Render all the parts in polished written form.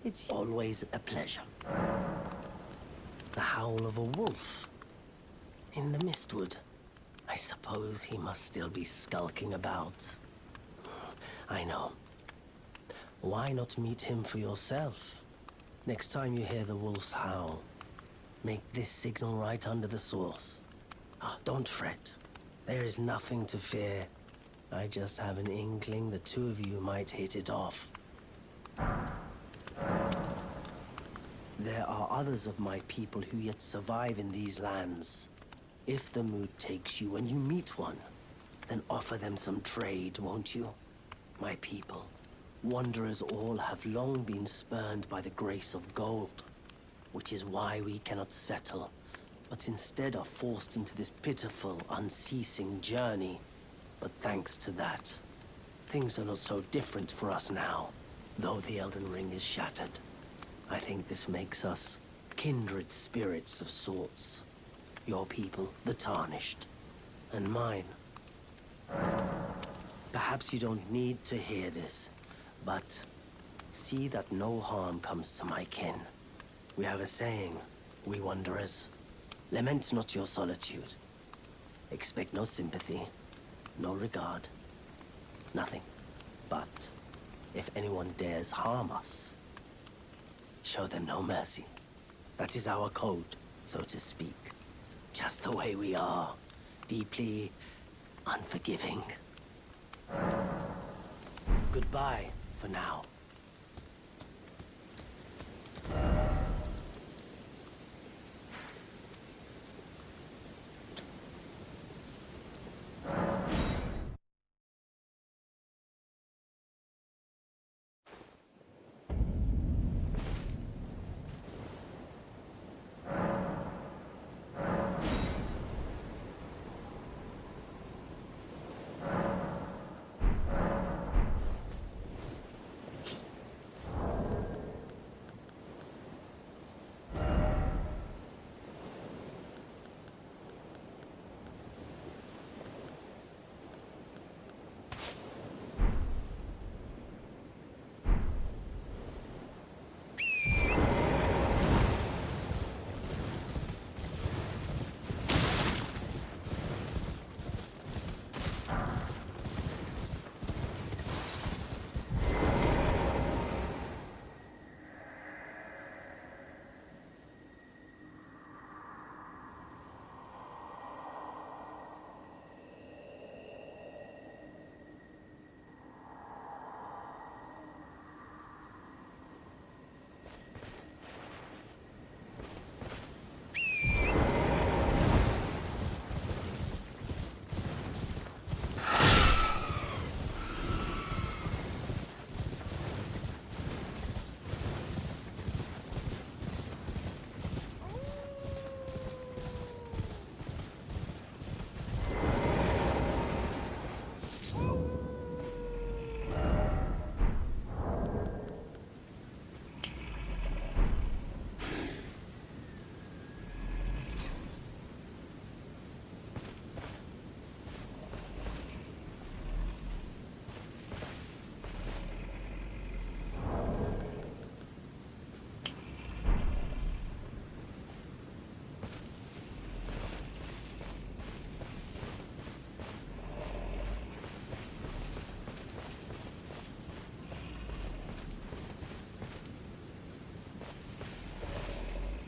It's always a pleasure. The howl of a wolf in the mistwood. I suppose he must still be skulking about. I know. Why not meet him for yourself? Next time you hear the wolf's howl, make this signal right under the source. Oh, don't fret. There is nothing to fear. I just have an inkling the two of you might hit it off. There are others of my people who yet survive in these lands. If the mood takes you when you meet one, then offer them some trade, won't you? My people, wanderers all have long been spurned by the grace of gold, which is why we cannot settle, but instead are forced into this pitiful, unceasing journey. But thanks to that, things are not so different for us now, though the Elden Ring is shattered. I think this makes us kindred spirits of sorts. Your people, the Tarnished, and mine. Perhaps you don't need to hear this, but see that no harm comes to my kin. We have a saying, we wanderers. Lament not your solitude. Expect no sympathy, no regard, nothing. But if anyone dares harm us, show them no mercy. That is our code, so to speak. Just the way we are. Deeply unforgiving. Goodbye for now.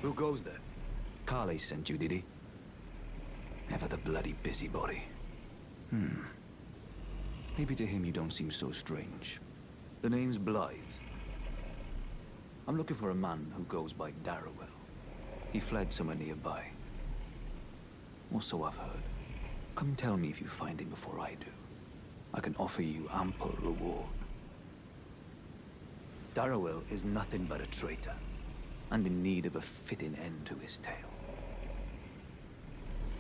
Who goes there? Carly sent you, did he? Ever the bloody busybody. Maybe to him you don't seem so strange. The name's Blaidd. I'm looking for a man who goes by Darrowell. He fled somewhere nearby. Or so I've heard. Come tell me if you find him before I do. I can offer you ample reward. Darrowell is nothing but a traitor, and in need of a fitting end to his tale.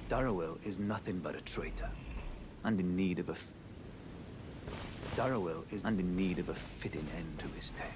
Darrowell is nothing but a traitor, and in need of a fitting end to his tale.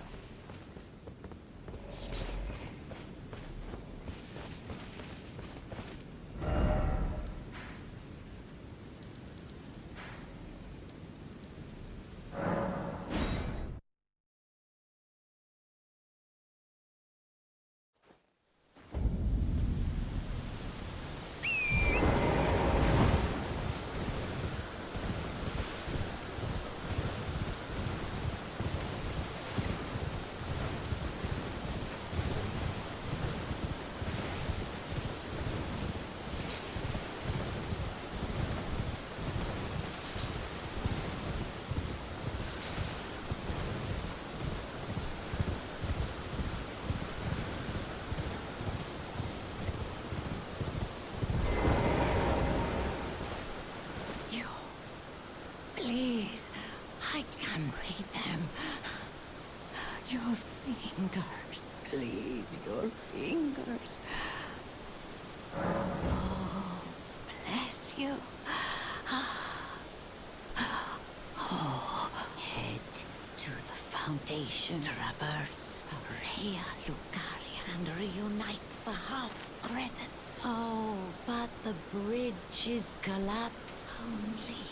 nation traverse Rhea Lucaria and reunite the half-crescents. Oh, but the bridge is collapsed only.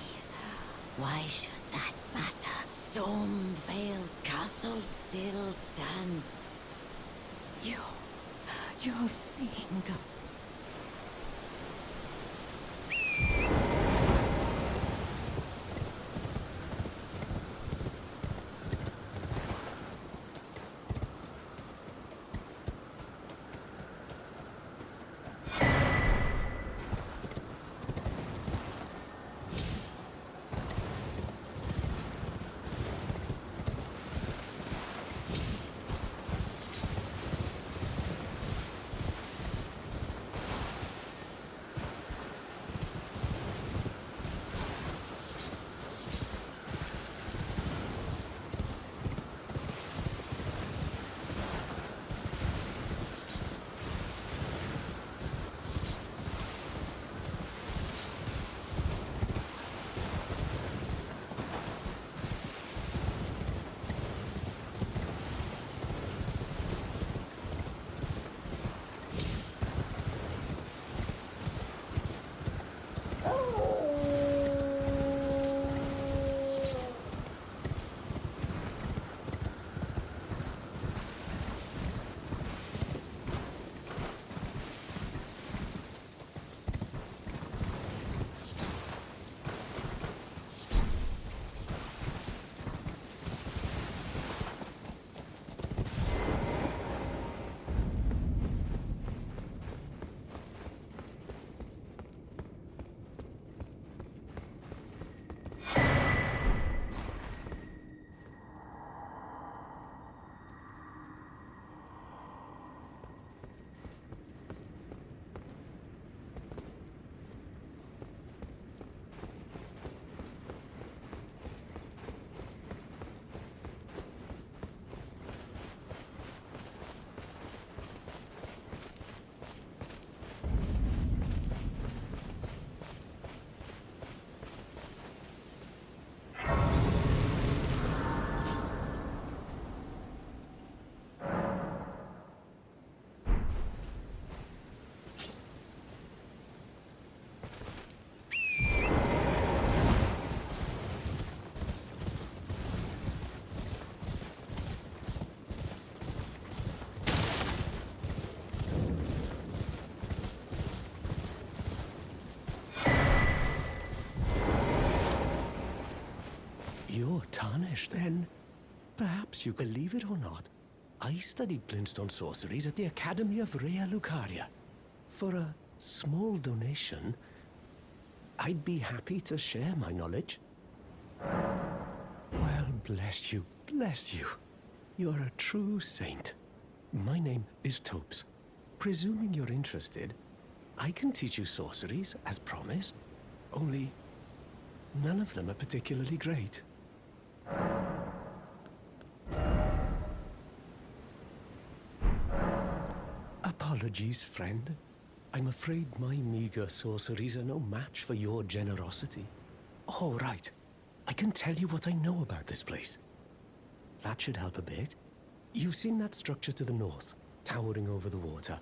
Why should that matter? Stormvale Castle still stands. Your finger. You're tarnished, then. Perhaps you believe it or not. I studied glintstone sorceries at the Academy of Rhea Lucaria. For a small donation, I'd be happy to share my knowledge. Well, bless you, bless you. You're a true saint. My name is Thops. Presuming you're interested, I can teach you sorceries, as promised. Only, none of them are particularly great. Apologies, friend. I'm afraid my meager sorceries are no match for your generosity. Oh, right. I can tell you what I know about this place. That should help a bit. You've seen that structure to the north, towering over the water.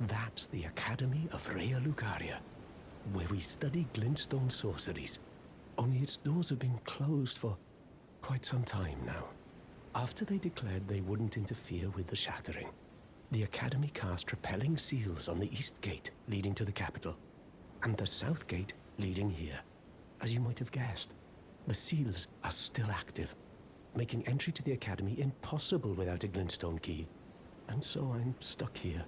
That's the Academy of Rhea Lucaria, where we study glintstone sorceries. Only its doors have been closed for quite some time now. After they declared they wouldn't interfere with the shattering, the Academy cast repelling seals on the east gate leading to the capital, and the south gate leading here. As you might have guessed, the seals are still active, making entry to the Academy impossible without a glintstone key. And so I'm stuck here.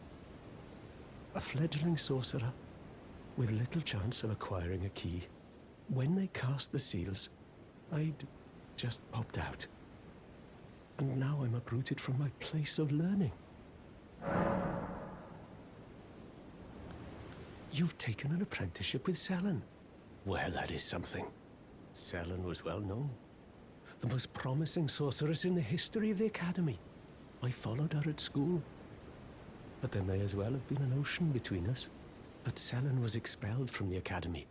A fledgling sorcerer with little chance of acquiring a key. When they cast the seals, I'd just popped out. And now I'm uprooted from my place of learning. You've taken an apprenticeship with Selen. Well, that is something. Selen was well known. The most promising sorceress in the history of the Academy. I followed her at school. But there may as well have been an ocean between us. But Selen was expelled from the Academy,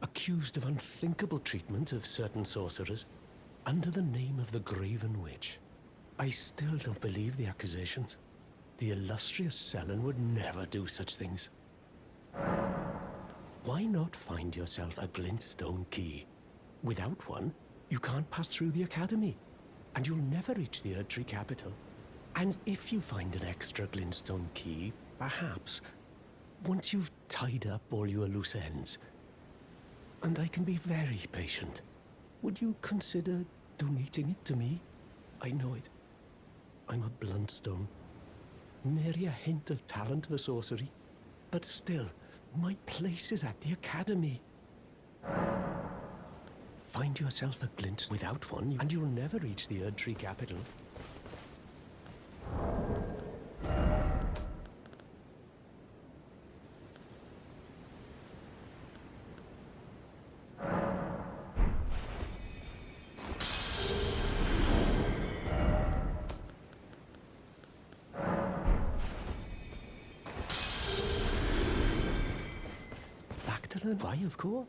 accused of unthinkable treatment of certain sorcerers, under the name of the Graven Witch. I still don't believe the accusations. The illustrious Selen would never do such things. Why not find yourself a glintstone key? Without one, you can't pass through the academy, and you'll never reach the Erdtree capital. And if you find an extra glintstone key, perhaps, once you've tied up all your loose ends, and I can be very patient, would you consider donating it to me? I know it. I'm a bluntstone. Nary a hint of talent for sorcery. But still, my place is at the academy. Find yourself a glint without one, and you'll never reach the Erdtree capital. Back to learn why, of course.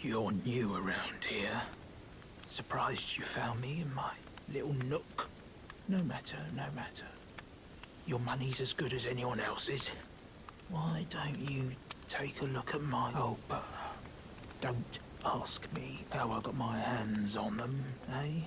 You're new around here. Surprised you found me in my little nook. No matter, no matter. Your money's as good as anyone else's. Why don't you take a look at my... Oh, but don't ask me how I got my hands on them, eh?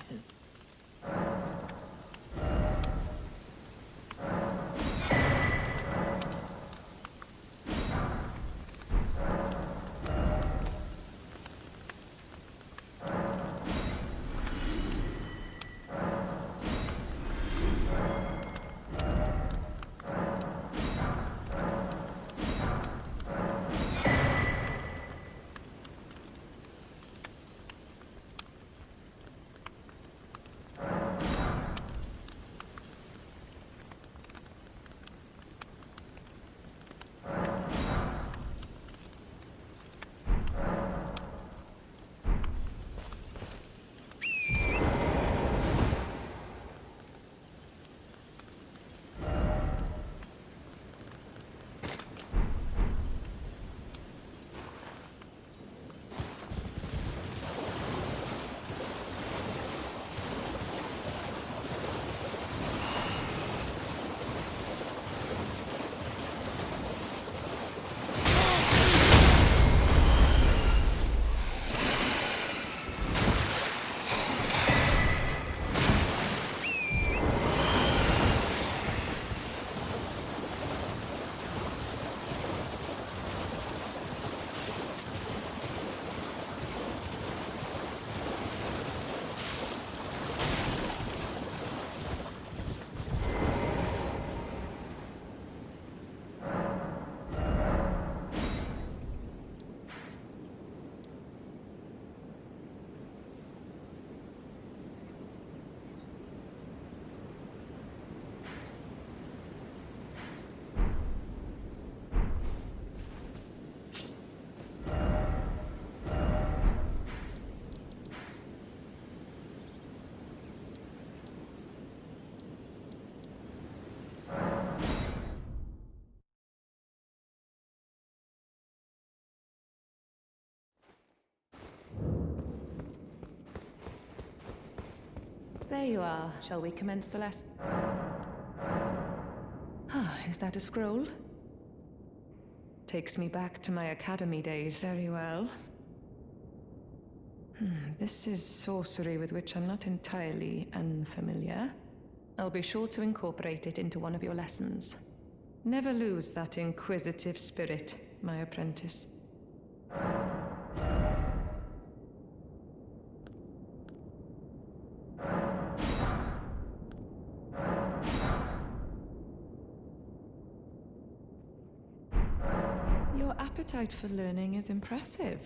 you are. Shall we commence the lesson? Is that a scroll? Takes me back to my academy days. Very well. This is sorcery with which I'm not entirely unfamiliar. I'll be sure to incorporate it into one of your lessons. Never lose that inquisitive spirit, my apprentice. Your appetite for learning is impressive.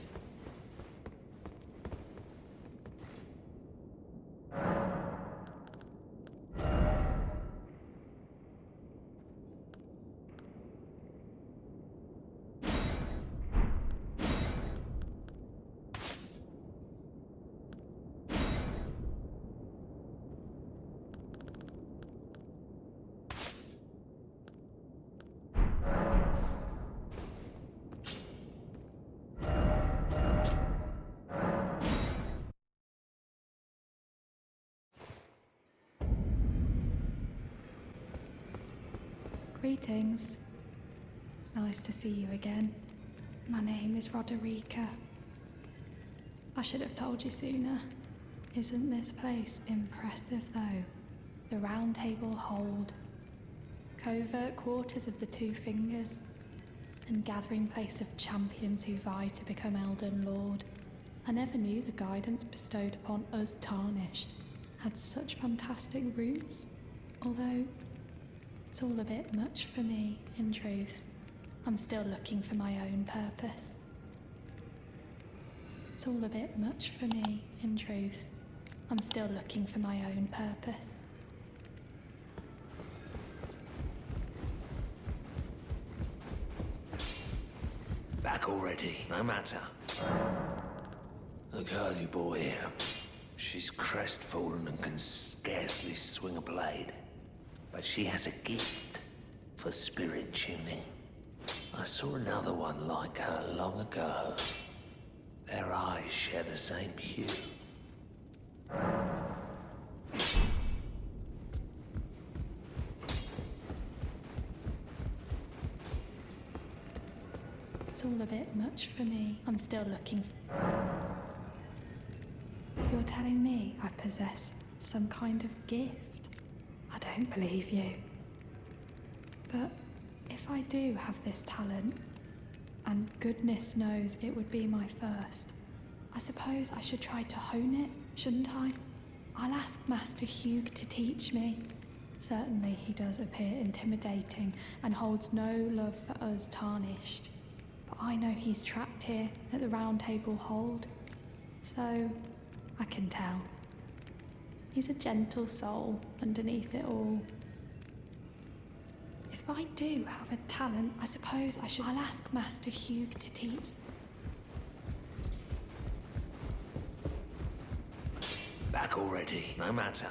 Greetings. Nice to see you again. My name is Roderika. I should have told you sooner. Isn't this place impressive though? The Round Table Hold, covert quarters of the Two Fingers, and gathering place of champions who vie to become Elden Lord. I never knew the guidance bestowed upon us Tarnished had such fantastic roots, although it's all a bit much for me, in truth. I'm still looking for my own purpose. It's all a bit much for me, in truth. I'm still looking for my own purpose. Back already, no matter. The girl you brought here, she's crestfallen and can scarcely swing a blade. But she has a gift for spirit tuning. I saw another one like her long ago. Their eyes share the same hue. It's all a bit much for me. I'm still looking. You're telling me I possess some kind of gift? I don't believe you. But if I do have this talent, and goodness knows it would be my first, I suppose I should try to hone it, shouldn't I? I'll ask Master Hugh to teach me. Certainly he does appear intimidating and holds no love for us Tarnished. But I know he's trapped here at the Round Table Hold, so I can tell. He's a gentle soul underneath it all. If I do have a talent, I suppose I should. I'll ask Master Hugh to teach. Back already, no matter.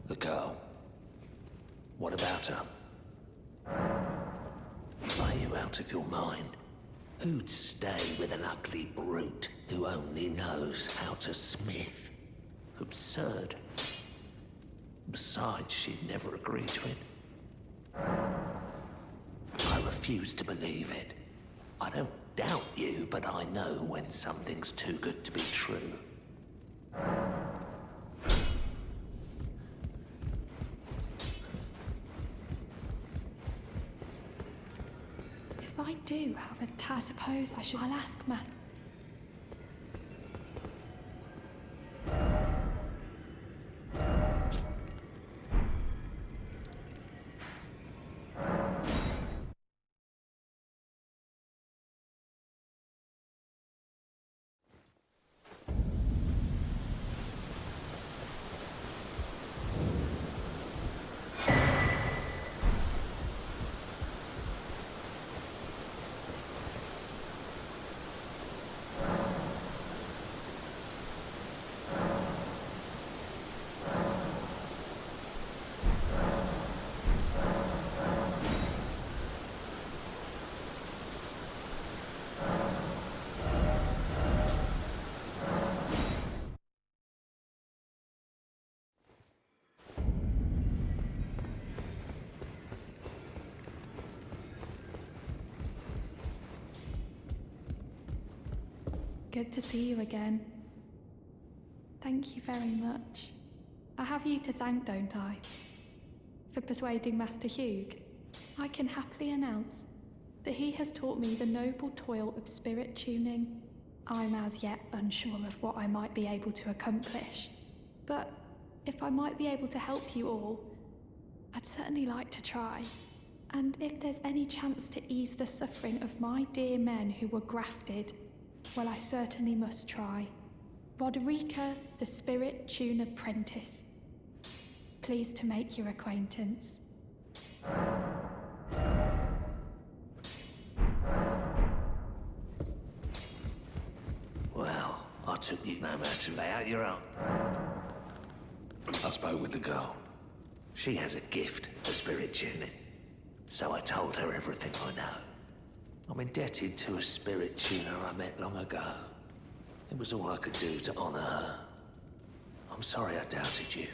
The girl. What about her? Are you out of your mind? Who'd stay with an ugly brute who only knows how to smith? Absurd. Besides, she'd never agree to it. I refuse to believe it. I don't doubt you, but I know when something's too good to be true. If I do have a I suppose I should. I'll ask Matt. Good to see you again. Thank you very much. I have you to thank, don't I? For persuading Master Hugh. I can happily announce that he has taught me the noble toil of spirit tuning. I'm as yet unsure of what I might be able to accomplish, but if I might be able to help you all, I'd certainly like to try. And if there's any chance to ease the suffering of my dear men who were grafted, well, I certainly must try. Roderika, the Spirit Tune Apprentice. Pleased to make your acquaintance. Well, I took you no man to lay out your own. I spoke with the girl. She has a gift for spirit tuning. So I told her everything I know. I'm indebted to a spirit tuner I met long ago. It was all I could do to honor her. I'm sorry I doubted you.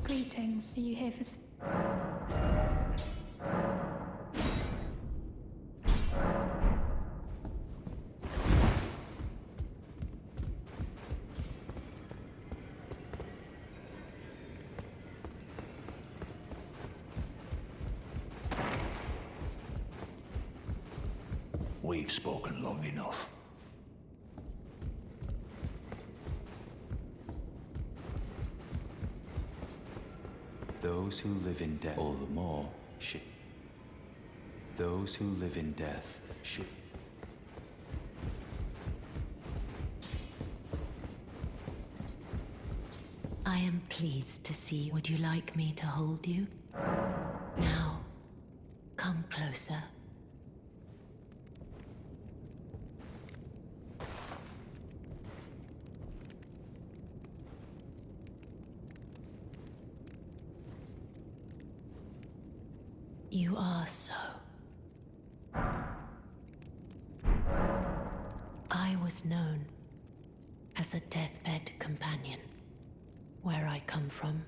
Greetings. Are you here for... We've spoken long enough. Those who live in death, all the more, should. Those who live in death should. I am pleased to see. Would you like me to hold you? Now, come closer. You are so. I was known as a deathbed companion. Where I come from,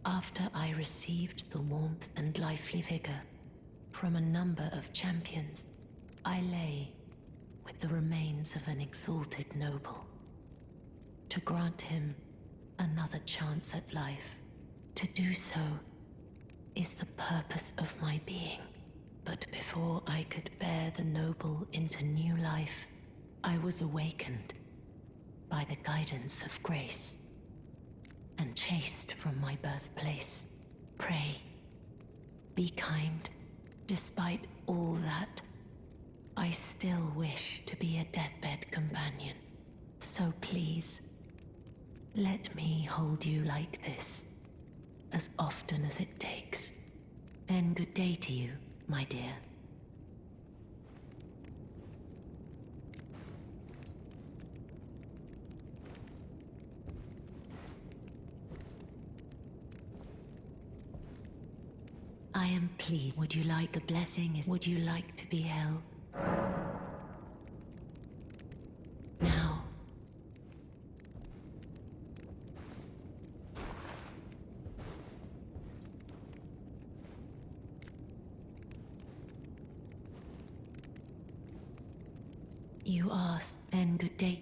after I received the warmth and lively vigor from a number of champions, I lay with the remains of an exalted noble. To grant him another chance at life, to do so is the purpose of my being. But before I could bear the noble into new life, I was awakened by the guidance of grace and chased from my birthplace. Pray, be kind. Despite all that, I still wish to be a deathbed companion. So please, let me hold you like this, as often as it takes. Then good day to you, my dear. I am pleased. Would you like a blessing? Would you like to be held? Now. You asked, then good day.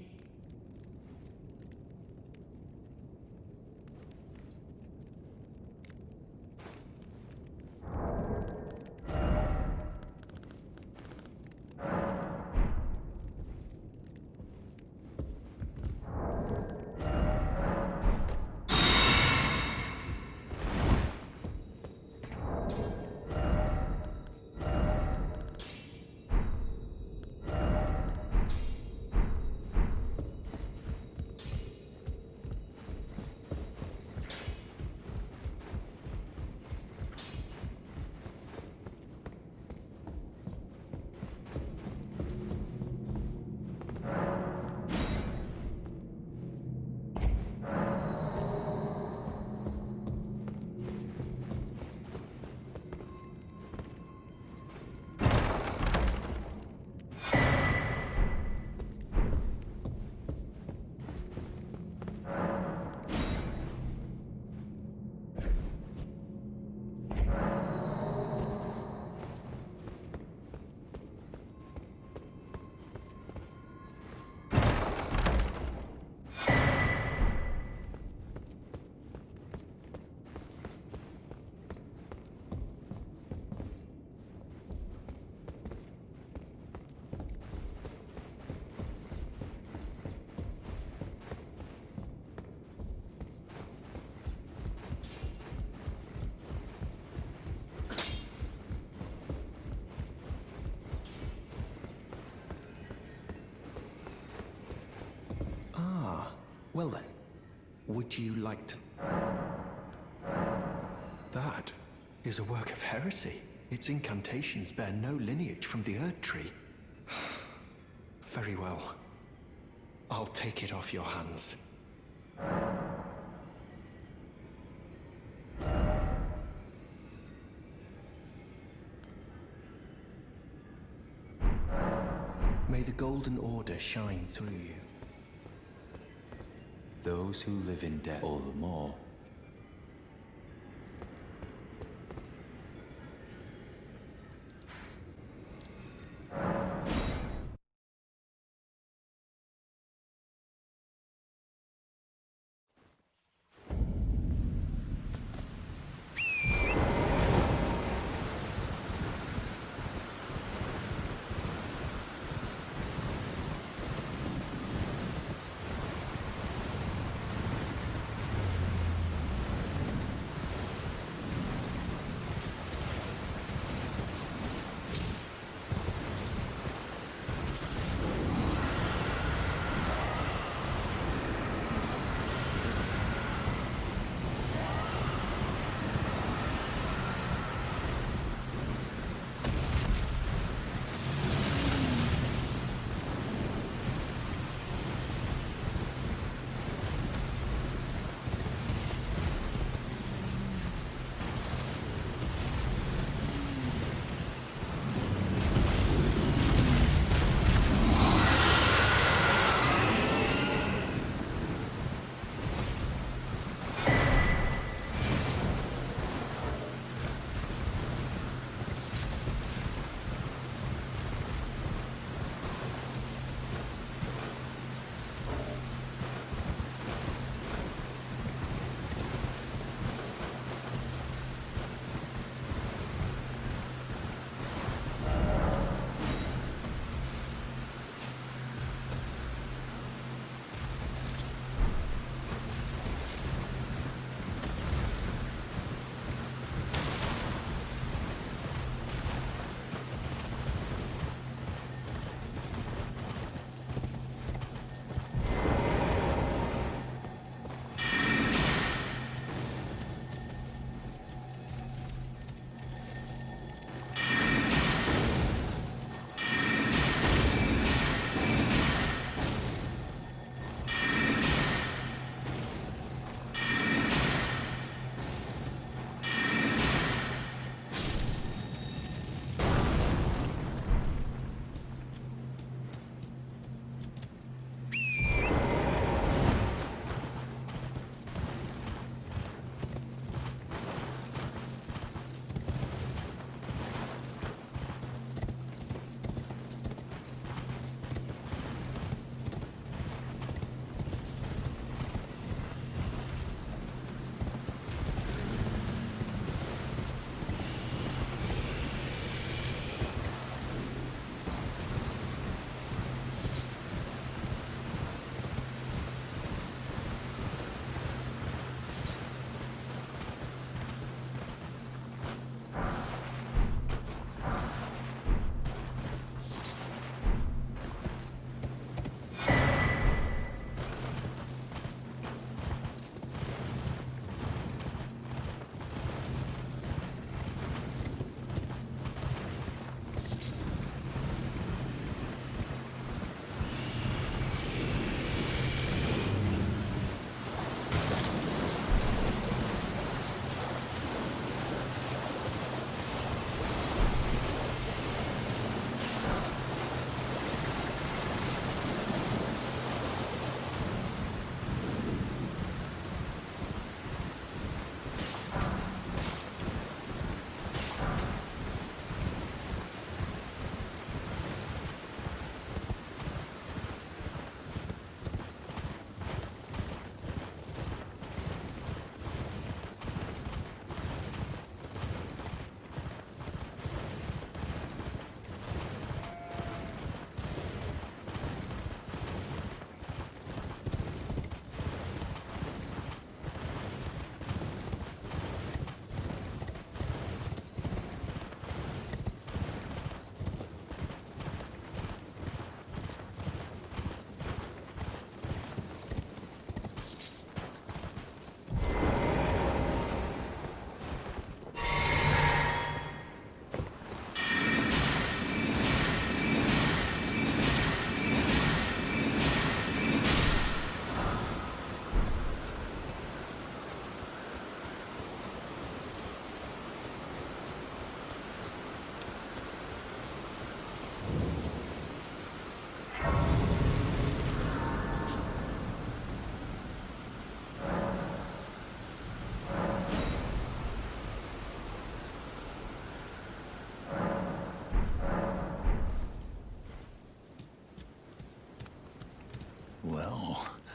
Well then, would you like to... That is a work of heresy. Its incantations bear no lineage from the Erd Tree. Very well. I'll take it off your hands. May the Golden Order shine through you. Those who live in debt all the more.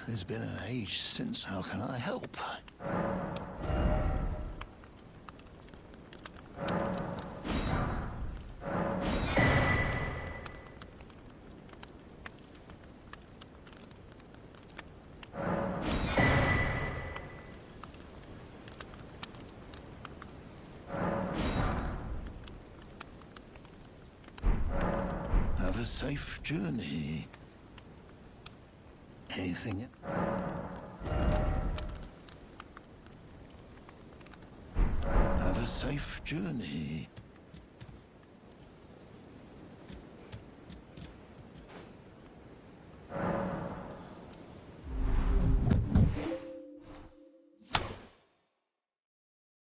It's been an age since. How can I help? Have a safe journey. Anything? Have a safe journey.